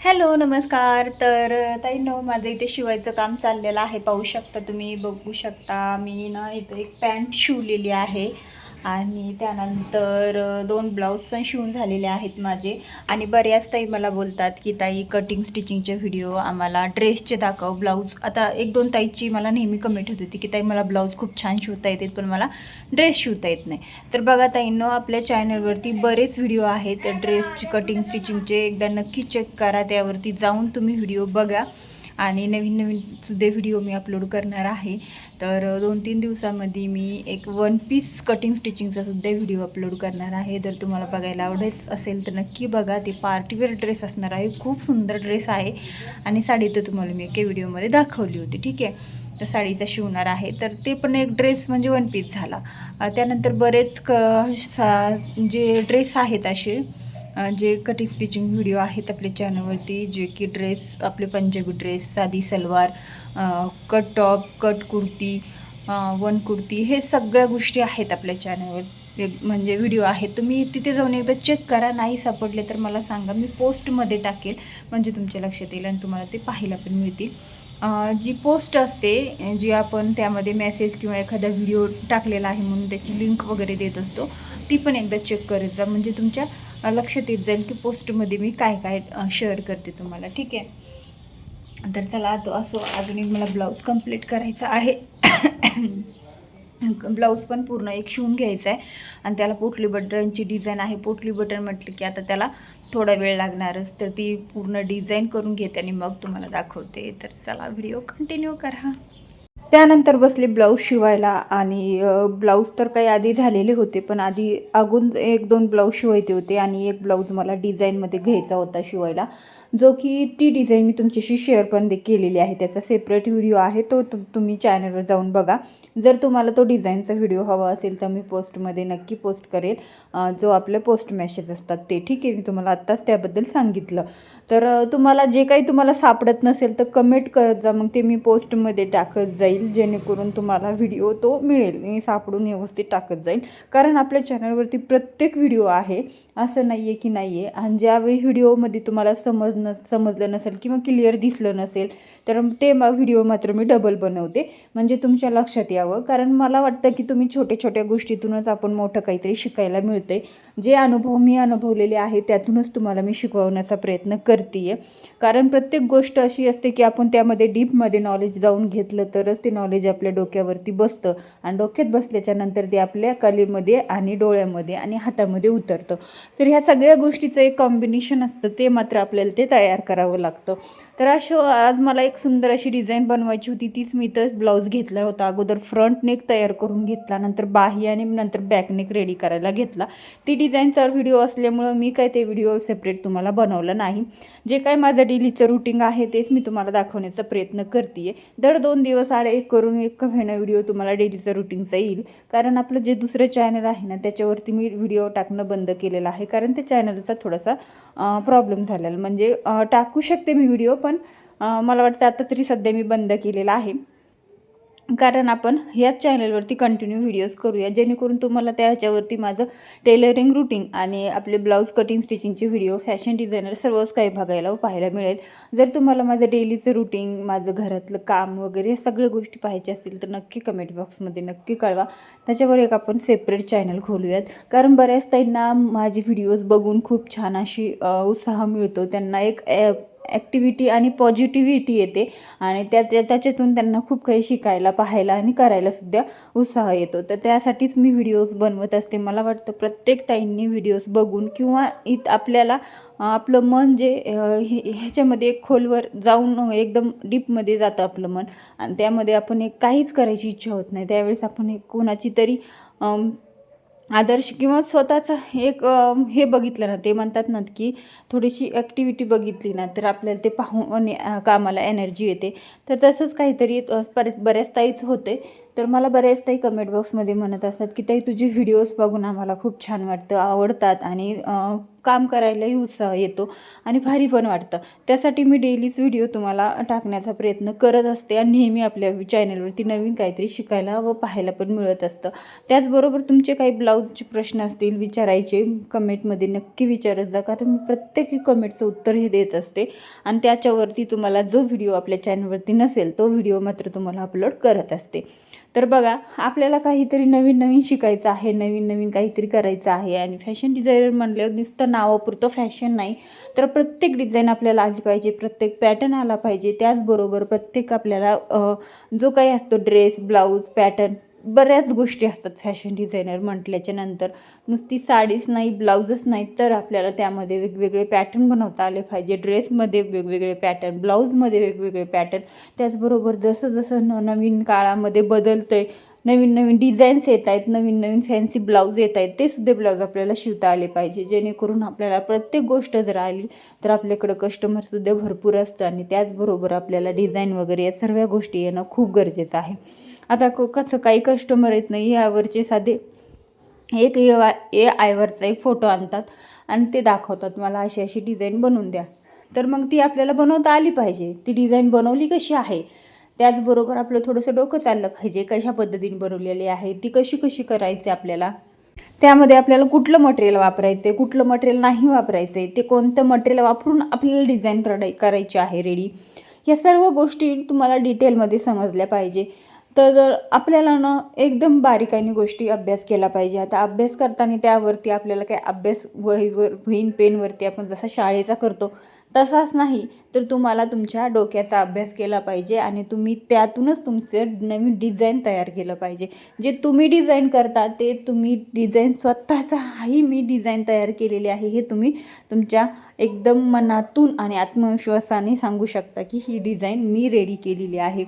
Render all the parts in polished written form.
Hello नमस्कार. तर ताईंनो, माझं इथे शिवायचं काम चाललेलं आहे. पाहू शकता, तुम्ही बघू शकता. मी ना इथं एक पॅन्ट शिवलेली आहे आणि त्यानंतर दोन ब्लाऊज पण शिवून झालेले आहेत माझे. आणि बऱ्याच ताई मला बोलतात की ताई, कटिंग स्टिचिंगचे व्हिडिओ आम्हाला ड्रेसचे दाखव, ब्लाऊज. आता एक दोन ताईची मला नेहमी कमेंट होत होती की ताई, मला ब्लाऊज खूप छान शिवता येतात पण मला ड्रेस शिवता येत नाही. तर बघा ताईंनो, आपल्या चॅनलवरती बरेच व्हिडिओ आहेत ड्रेसची कटिंग स्टिचिंगचे. एकदा नक्की चेक करा, त्यावरती जाऊन तुम्ही व्हिडिओ बघा. आणि नवीन नवीन सुद्धा व्हिडिओ मी अपलोड करणार आहे. तर 2-3 दिवसामध्ये मी एक वन पीस कटिंग स्टिचिंगचा सुद्धा व्हिडिओ अपलोड करणार आहे. जर तुम्हाला बघायला आवडत असेल तर नक्की बघा. ते पार्टीवेअर ड्रेस असणार आहे, खूप सुंदर ड्रेस आहे. आणि साडी तर तुम्हाला मी एका व्हिडिओमध्ये दाखवली होती, ठीक आहे. तर साडीचा शिवणार आहे, तर ते पण एक ड्रेस म्हणजे वन पीस झाला. त्यानंतर बरेच जे ड्रेस आहेत असे, जे कटिंग स्टिचिंग व्हिडिओ आहेत आपल्या चॅनलवरती, जे की ड्रेस, आपले पंजाबी ड्रेस, साधी salwar, cut top, cut kurti, one kurti, हे सगळ्या गोष्टी आहेत आपल्या चॅनलवर. म्हणजे व्हिडिओ आहेत, तुम्ही तिथे जाऊन एकदा चेक करा. नाही सापडले तर मला सांगा, मी पोस्टमध्ये टाकेल, म्हणजे तुमच्या लक्षात येईल आणि तुम्हाला ते पाहायला पण मिळतील. जी पोस्ट असते, जी आपण त्यामध्ये मेसेज किंवा एखादा व्हिडिओ टाकलेला आहे म्हणून त्याची लिंक वगैरे देत असतो, ती पण एकदा चेक करत जा, म्हणजे तुमच्या लक्षात येत जाईल की पोस्टमध्ये मी काय काय शेअर करते तुम्हाला, ठीक आहे. तर चला, तो असो, अजून एक मला ब्लाऊज कंप्लीट करायचा आहे. ब्लाऊज पण पूर्ण एक शिवून घ्यायचा आहे आणि त्याला पोटली बटनची डिझाईन आहे. पोटली बटन म्हटलं की आता त्याला थोडा वेळ लागणारच, तर ती पूर्ण डिझाईन करून घेते आणि मग तुम्हाला दाखवते. तर चला, व्हिडिओ कंटिन्यू करा. त्यानंतर बसले ब्लाऊज शिवायला. आणि ब्लाऊज तर काही आधी झालेले होते, पण आधी अगून एक दोन ब्लाऊज शिवायचे होते आणि एक ब्लाऊज मला डिझाईनमध्ये घ्यायचा होता शिवायला, जो की ती डिझाईन मी तुमच्याशी शेअर पण केलेली आहे. त्याचा सेपरेट व्हिडिओ आहे, तो तुम्ही चॅनलवर जाऊन बघा. जर तुम्हाला तो डिझाईनचा व्हिडिओ हवा असेल तर मी पोस्टमध्ये नक्की पोस्ट करेल, जो आपले पोस्ट मॅसेज असतात ते, ठीक आहे. मी तुम्हाला आत्ताच त्याबद्दल सांगितलं. तर तुम्हाला जे काही तुम्हाला सापडत नसेल तर कमेंट करत जा, मग ते मी पोस्टमध्ये टाकत जाईल, जेणेकरून तुम्हाला व्हिडिओ तो मिळेल, मी सापडून व्यवस्थित टाकत जाईल. कारण आपल्या चॅनलवरती प्रत्येक व्हिडिओ आहे, असं नाही आहे की नाही आहे. आणि ज्यावेळी व्हिडिओमध्ये तुम्हाला समजलं नसेल किंवा क्लिअर दिसलं नसेल तर ते व्हिडिओ मात्र मी डबल बनवते, म्हणजे तुमच्या लक्षात यावं. कारण मला वाटतं की तुम्ही छोट्या छोट्या गोष्टीतूनच आपण मोठं काहीतरी शिकायला मिळते. जे अनुभव मी अनुभवलेले आहे त्यातूनच तुम्हाला मी शिकवण्याचा प्रयत्न करते आहे. कारण प्रत्येक गोष्ट अशी असते की आपण त्यामध्ये डीपमध्ये नॉलेज जाऊन घेतलं तरच ते नॉलेज आपल्या डोक्यावरती बसतं, आणि डोक्यात बसल्याच्या नंतर ते आपल्या कलेमध्ये आणि डोळ्यामध्ये आणि हातामध्ये उतरतं. तर ह्या सगळ्या गोष्टीचं एक कॉम्बिनेशन असतं, ते मात्र आपल्याला ते तयार करावं लागतं. तर आज मला एक सुंदर अशी डिझाईन बनवायची होती, तीच मी तर ब्लाऊज घेतला होता. अगोदर फ्रंट नेक तयार करून घेतला, नंतर बाही आणि नंतर बॅक नेक रेडी करायला घेतला. ती डिझाईनचा व्हिडिओ असल्यामुळं मी काय ते व्हिडिओ सेपरेट तुम्हाला बनवला नाही. जे काय माझं डेलीचं रुटीन आहे तेच मी तुम्हाला दाखवण्याचा प्रयत्न करते आहे. दर 2 दिवस आड एक करून एक व्हिडिओ तुम्हाला डेलीचं रुटीनचा येईल. कारण आपलं जे दुसरं चॅनल आहे ना, त्याच्यावरती मी व्हिडिओ टाकणं बंद केलेलं आहे, कारण त्या चॅनलचा थोडासा प्रॉब्लेम झालेला. म्हणजे टाकू शकते मी व्हिडिओ, पण मला वाटतं आता तरी सध्या मी बंद केलेला आहे. कारण आपण ह्याच चॅनलवरती कंटिन्यू व्हिडिओज करूया, जेणेकरून तुम्हाला त्याच्यावरती माझं टेलरिंग रूटीन आणि आपले ब्लाऊज कटिंग स्टिचिंगचे व्हिडिओ, फॅशन डिझायनर सर्वच काही बघायला पाहायला मिळेल. जर तुम्हाला माझं डेलीचं रूटीन, माझं घरातलं काम वगैरे या सगळ्या गोष्टी पाहायच्या असतील तर नक्की कमेंट बॉक्समध्ये नक्की कळवा. त्याच्यावर एक आपण सेपरेट चॅनल खोलूयात. कारण बऱ्याच ताईंना माझे व्हिडिओज बघून खूप छान अशी उत्साह मिळतो, त्यांना एक ॲक्टिव्हिटी आणि पॉझिटिव्हिटी येते, आणि त्याच्यातून त्यांना खूप काही शिकायला, पाहायला आणि करायलासुद्धा उत्साह येतो. तर त्यासाठीच मी व्हिडिओज बनवत असते. मला वाटतं प्रत्येक ताईंनी व्हिडिओज बघून किंवा आपल्याला आपलं मन जे ह्याच्यामध्ये खोलवर जाऊन एकदम डीपमध्ये जातं आपलं मन, आणि त्यामध्ये आपण एक काहीच करायची इच्छा होत नाही. त्यावेळेस आपण एक कोणाची तरी आदर्श किंवा स्वतःचं एक हे बघितलं ना, ते म्हणतात ना की थोडीशी ॲक्टिव्हिटी बघितली ना तर आपल्याला ते पाहून कामाला एनर्जी येते. तर तसंच काहीतरी बऱ्याच ताईच होते. तर मला बरेच ताई कमेंट बॉक्समध्ये म्हणत असतात की ताई तुझे व्हिडिओज बघून आम्हाला खूप छान वाटतं, आवडतात आणि काम करायलाही उत्साह येतो आणि भारी पण वाटतं. त्यासाठी मी डेलीच व्हिडिओ तुम्हाला टाकण्याचा प्रयत्न करत असते आणि नेहमी आपल्या चॅनलवरती नवीन काहीतरी शिकायला व पाहायला पण मिळत असतं. त्याचबरोबर तुमचे काही ब्लाऊजचे प्रश्न असतील विचारायचे कमेंटमध्ये नक्की विचारत जा, कारण मी प्रत्येक कमेंटचं उत्तर हे देत असते आणि त्याच्यावरती तुम्हाला जो व्हिडिओ आपल्या चॅनलवरती नसेल तो व्हिडिओ मात्र तुम्हाला अपलोड करत असते. तर बघा, आपल्याला काहीतरी नवीन नवीन शिकायचं आहे, नवीन नवीन काहीतरी करायचं आहे आणि फॅशन डिझायनर म्हणल्यावर नुसतं नावापुरतं फॅशन नाही, तर प्रत्येक डिझाईन आपल्याला आली पाहिजे, प्रत्येक पॅटर्न आला पाहिजे. त्याचबरोबर प्रत्येक आपल्याला जो काही असतो ड्रेस, ब्लाऊज, पॅटर्न, बऱ्याच गोष्टी असतात फॅशन डिझायनर म्हटल्याच्या नंतर. नुसती साडीच नाही, ब्लाऊजच नाही, तर आपल्याला त्यामध्ये वेगवेगळे पॅटर्न बनवता आले पाहिजे. ड्रेसमध्ये वेगवेगळे पॅटर्न, ब्लाऊजमध्ये वेगवेगळे पॅटर्न. त्याचबरोबर जसं जसं नवीन काळामध्ये बदलतं आहे, नवीन नवीन डिझाईन्स येत आहेत, नवीन नवीन फॅन्सी ब्लाऊज येत आहेत, ते सुद्धा ब्लाऊज आपल्याला शिवता आले पाहिजे, जेणेकरून आपल्याला प्रत्येक गोष्ट जर आली तर आपल्याकडं कस्टमरसुद्धा भरपूर असतं आणि त्याचबरोबर आपल्याला डिझाईन वगैरे या सर्व गोष्टी येणं खूप गरजेचं आहे. आता कसं काही कस्टमर येत नाही, यावरचे साधे एक आयवरचा एक फोटो आणतात आणि ते दाखवतात मला अशी अशी डिझाईन बनवून द्या. तर मग ती आपल्याला बनवता आली पाहिजे, ती डिझाईन बनवली कशी आहे. त्याचबरोबर आपलं थोडंसं डोकं चाललं पाहिजे, कशा पद्धतीने बनवलेली आहे, ती कशी कशी करायची आपल्याला, त्यामध्ये आपल्याला कुठलं मटेरियल वापरायचं आहे, कुठलं मटेरियल नाही वापरायचं आहे, ते कोणतं मटेरियल वापरून आपल्याला डिझाईन करायची आहे रेडी, या सर्व गोष्टी तुम्हाला डिटेलमध्ये समजल्या पाहिजे. तर आपल्याला ना एकदम बारीकाईने गोष्टी अभ्यास केला पाहिजे. आता अभ्यास करताना त्यावरती आपल्याला काय अभ्यास वहीन पेनवरती आपण जसा शाळेचा करतो तसाच नाही, तर तुम्हाला तुमच्या डोक्याचा अभ्यास केला पाहिजे आणि तुम्ही त्यातूनच तुमचं नवीन डिझाईन तयार केलं पाहिजे. जे तुम्ही डिझाईन करता ते तुम्ही डिझाईन स्वतःचाही मी डिझाईन तयार केलेली आहे हे तुम्ही तुमच्या एकदम मनातून आणि आत्मविश्वासाने सांगू शकता की ही डिझाईन मी रेडी केलेली आहे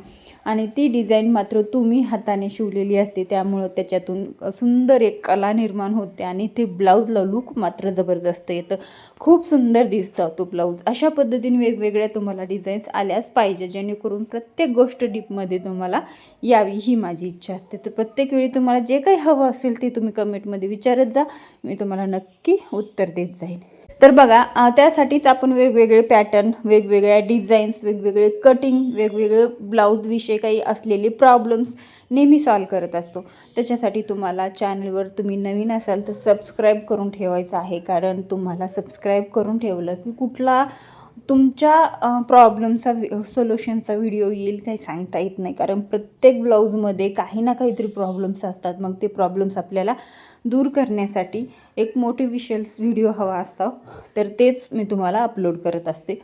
आणि ती डिझाईन मात्र तुम्ही हाताने शिवलेली असते, त्यामुळं त्याच्यातून सुंदर एक कला निर्माण होते आणि ते ब्लाऊजला लूक मात्र जबरदस्त येतं, खूप सुंदर दिसतं तो ब्लाऊज. अशा पद्धतीने वेगवेगळ्या तुम्हाला डिझाईन्स आल्याच पाहिजे, जेणेकरून प्रत्येक गोष्ट डीपमध्ये तुम्हाला यावी ही माझी इच्छा असते. तर प्रत्येक वेळी तुम्हाला जे काही हवं असेल ते तुम्ही कमेंटमध्ये विचारत जा, मी तुम्हाला नक्की उत्तर देत जाईल. तर बघा, त्यासाठीच आपण वेगवेगळे पॅटर्न, वेगवेगळ्या डिझाईन्स, वेगवेगळे कटिंग, वेगवेगळे ब्लाऊजविषयी काही असलेले प्रॉब्लेम्स नेहमी सॉल्व करत असतो. त्याच्यासाठी तुम्हाला चॅनलवर तुम्ही नवीन असाल तर सबस्क्राईब करून ठेवायचं आहे, कारण तुम्हाला सबस्क्राईब करून ठेवलं की कुठला तुमच्या प्रॉब्लेमचा सोल्युशनचा व्हिडिओ येईल काही सांगता येत नाही, कारण प्रत्येक ब्लाऊजमध्ये काही ना काहीतरी प्रॉब्लेम्स असतात. मग ते प्रॉब्लेम्स आपल्याला दूर करण्यासाठी एक मोटिवेशनल व्हिडिओ हवा असतो, तर तेच मी तुम्हाला अपलोड करत असते.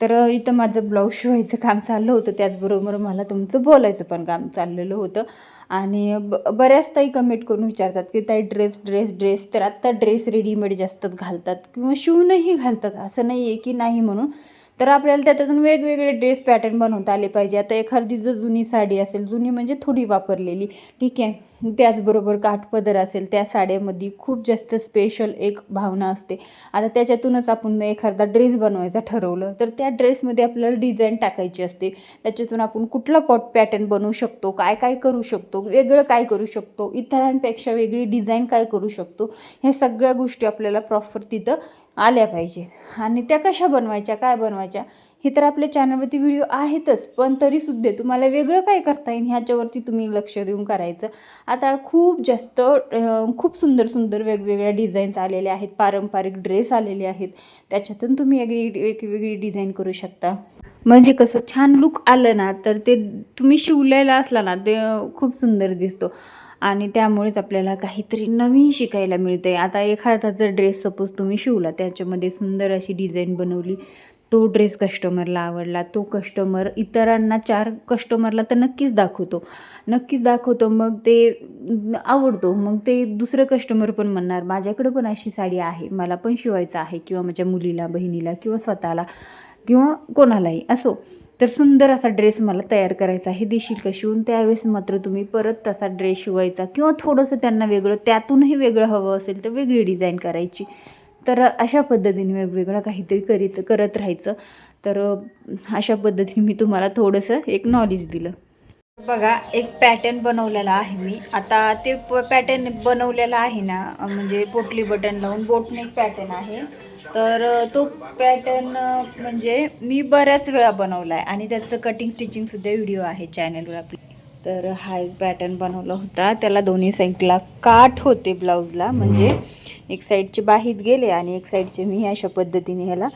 तर इथं माझं ब्लाऊज शिवायचं काम चाललं होतं, त्याचबरोबर मला तुमचं बोलायचं पण काम चाललेलं होतं आणि बऱ्याच ताई कमेंट करून विचारतात की ताई ड्रेस ड्रेस ड्रेस, तर आत्ता ड्रेस रेडीमेड जास्त घालतात किंवा शिवूनही घालतात, असं नाही आहे की नाही म्हणून. तर आपल्याला त्याच्यातून वेगवेगळे ड्रेस पॅटर्न बनवता आले पाहिजे. आता एखादी जर जुनी साडी असेल, जुनी म्हणजे थोडी वापरलेली, ठीक आहे, त्याचबरोबर काठपदर असेल, त्या साड्यामध्ये खूप जास्त स्पेशल एक भावना असते. आता त्याच्यातूनच आपण एखादा ड्रेस बनवायचा ठरवलं तर त्या ड्रेसमध्ये आपल्याला डिझाईन टाकायची असते, त्याच्यातून आपण कुठला पॅटर्न बनवू शकतो, काय काय करू शकतो, वेगळं काय करू शकतो, इतरांपेक्षा वेगळी डिझाईन काय करू शकतो, ह्या सगळ्या गोष्टी आपल्याला प्रॉपर तिथं आल्या पाहिजे. आणि त्या कशा बनवायच्या, काय बनवायच्या, हे तर आपल्या चॅनलवरती व्हिडिओ आहेतच, पण तरीसुद्धा तुम्हाला वेगळं काय करता येईल ह्याच्यावरती तुम्ही लक्ष देऊन करायचं. आता खूप जास्त खूप सुंदर सुंदर वेगवेगळ्या डिझाईन्स आलेल्या आहेत, पारंपरिक ड्रेस आलेले आहेत, त्याच्यातून तुम्ही वेगवेगळी डिझाईन करू शकता. म्हणजे कसं छान लुक आलं ना, तर ते तुम्ही शिवलेलं असला ना ते खूप सुंदर दिसतो आणि त्यामुळेच आपल्याला काहीतरी नवीन शिकायला मिळतं आहे. आता एखादा जर ड्रेस सपोज तुम्ही शिवला, त्याच्यामध्ये सुंदर अशी डिझाईन बनवली, तो ड्रेस कस्टमरला आवडला, तो कस्टमर इतरांना 4 कस्टमरला तर नक्कीच दाखवतो, मग ते आवडतो, मग ते दुसरं कस्टमर पण म्हणणार माझ्याकडं पण अशी साडी आहे, मला पण शिवायचं आहे, किंवा माझ्या मुलीला, बहिणीला किंवा स्वतःला किंवा कोणालाही असो, तर सुंदर असा ड्रेस मला तयार करायचा आहे, देशील का शिवून. त्यावेळेस मात्र तुम्ही परत तसा ड्रेस शिवायचा किंवा थोडंसं त्यांना वेगळं, त्यातूनही वेगळं हवं असेल तर वेगळी डिझाईन करायची. तर अशा पद्धतीने वेगवेगळं काहीतरी करत राहायचं. तर अशा पद्धतीने मी तुम्हाला थोडंसं एक नॉलेज दिलं. बघा एक पॅटर्न बनवलेला आहे मी आता ते पॅटर्न बनवलेला आहे ना म्हणजे पोटली बटन लावून बोटनेक पॅटर्न आहे. तर तो पॅटर्न म्हणजे मी बऱ्याच वेळा बनवला आहे आणि त्याचं कटिंग स्टिचिंगसुद्धा व्हिडिओ आहे चॅनलवर आपली. तर हा एक पॅटर्न बनवला होता. त्याला दोन्ही साईडला काठ होते ब्लाऊजला, म्हणजे एक साईडचे बाहीत गेले आणि एक साईडचे मी अशा पद्धतीने ह्याला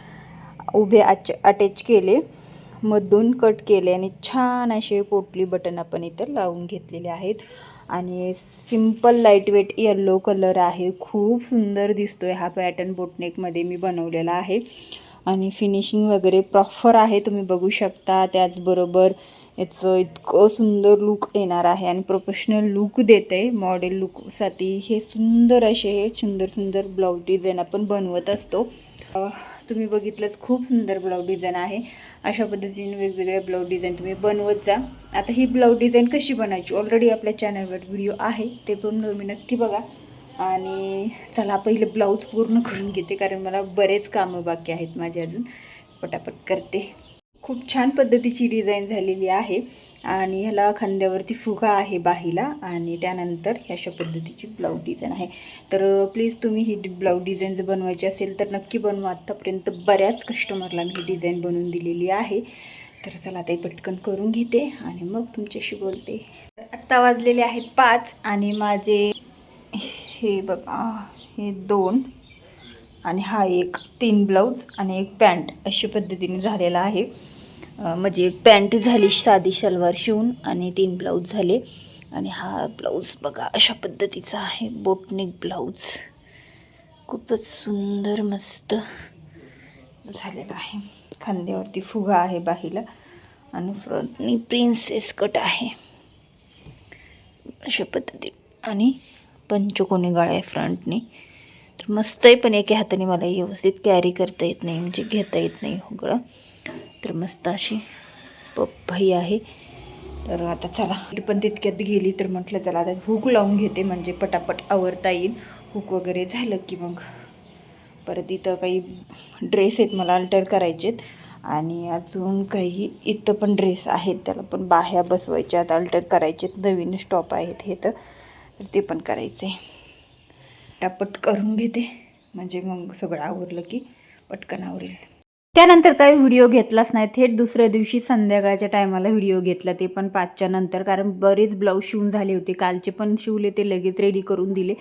उभे अटॅच केले, मधून कट केले आणि छान असे पोटली बटन आपण इथं लावून घेतलेले आहेत. आणि सिम्पल लाईटवेट येल्लो कलर आहे, खूप सुंदर दिसतोय हा पॅटर्न बोटनेकमध्ये मी बनवलेला आहे. आणि फिनिशिंग वगैरे प्रॉपर आहे, तुम्ही बघू शकता. त्याचबरोबर याचं इतकं सुंदर लुक येणार आहे आणि प्रोफेशनल लुक देते. मॉडेल लुकसाठी हे सुंदर असे सुंदर सुंदर ब्लाऊज डिझाईन आपण बनवत असतो. तुम्ही बघितलंच, खूप सुंदर ब्लाऊज डिझाईन आहे. अशा पद्धतीने वेगवेगळ्या ब्लाऊज डिझाईन तुम्ही बनवत जा. आता ही ब्लाऊज डिझाईन कशी बनायची ऑलरेडी आपल्या चॅनलवर व्हिडिओ आहे, ते पण तुम्ही नक्की बघा. आणि चला पहिले ब्लाऊज पूर्ण करून घेते, कारण मला बरेच कामं बाकी आहेत माझे अजून. पटापट करते. खूप छान पद्धतीची डिझाईन झालेली आहे आणि ह्याला खांद्यावरती फुगा आहे बाहीला आणि त्यानंतर अशा पद्धतीची ब्लाऊज डिझाईन आहे. तर प्लीज तुम्ही ही ब्लाऊज डिझाईन जर बनवायची असेल तर नक्की बनवा. आत्तापर्यंत बऱ्याच कस्टमरला मी ही डिझाईन बनवून दिलेली आहे. तर चला ते पटकन करून घेते आणि मग तुमच्याशी बोलते. आत्ता वाजलेले आहेत 5 आणि माझे हे बघा हे 2 आणि हा एक 3 ब्लाऊज आणि एक पॅन्ट अशा पद्धतीने झालेला आहे. म्हणजे एक पॅन्ट झाली साधी सलवार शिवून आणि 3 ब्लाऊज झाले. आणि हा ब्लाऊज बघा अशा पद्धतीचा आहे, बोटनेक ब्लाऊज. खूपच सुंदर मस्त झालेला आहे. खांद्यावरती फुगा आहे बाहीला आणि फ्रंटनी प्रिन्सेस कट आहे अशा पद्धती आणि पंचकोनी गळा आहे फ्रंटनी. तर मस्त आहे, पण एका हाताने मला व्यवस्थित कॅरी करता येत नाही, म्हणजे घेता येत नाही गळा. तर मस्त अशी पप्पाई आहे. तर आता चला पण तितक्यात गेली तर म्हटलं चला आता हुक लावून घेते, म्हणजे पटापट आवरता येईल. हुक वगैरे झालं की मग परत इथं काही ड्रेस आहेत मला अल्टर करायचे आहेत आणि अजून काही इथं पण ड्रेस आहेत, त्याला पण बाह्या बसवायच्यात, अल्टर करायचे आहेत. नवीन स्टॉप आहेत हे, तर ते पण करायचे. पटापट करून घेते म्हणजे मग सगळं आवरलं की पटकन आवरेल. त्यानंतर काही व्हिडिओ घेतलाच नाही, थेट दुसऱ्या दिवशी संध्याकाळच्या टायमाला व्हिडिओ घेतला, ते पण 5च्या नंतर, कारण बरेच ब्लाऊज शिवून झाले होते. कालचे पण शिवले, ते लगेच रेडी करून दिले.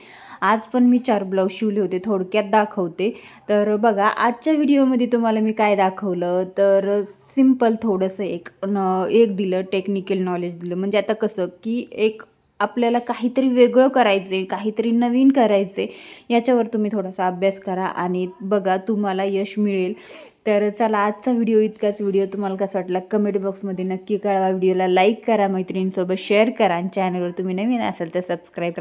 आज पण मी 4 ब्लाऊज शिवले होते. थोडक्यात दाखवते. तर बघा आजच्या व्हिडिओमध्ये तुम्हाला मी काय दाखवलं, तर सिम्पल थोडंसं एक दिलं, टेक्निकल नॉलेज दिलं. म्हणजे आता कसं की एक आपल्याला काहीतरी वेगळं करायचं आहे, काहीतरी नवीन करायचं आहे, याच्यावर तुम्ही थोडासा अभ्यास करा आणि बघा तुम्हाला यश मिळेल. तर चला आजचा व्हिडिओ इतकाच. व्हिडिओ तुम्हाला कसा वाटला कमेंट बॉक्समध्ये नक्की कळवा. व्हिडिओला लाईक करा, मैत्रिणींसोबत शेअर करा आणि चॅनलवर तुम्ही नवीन असाल तर सबस्क्राईब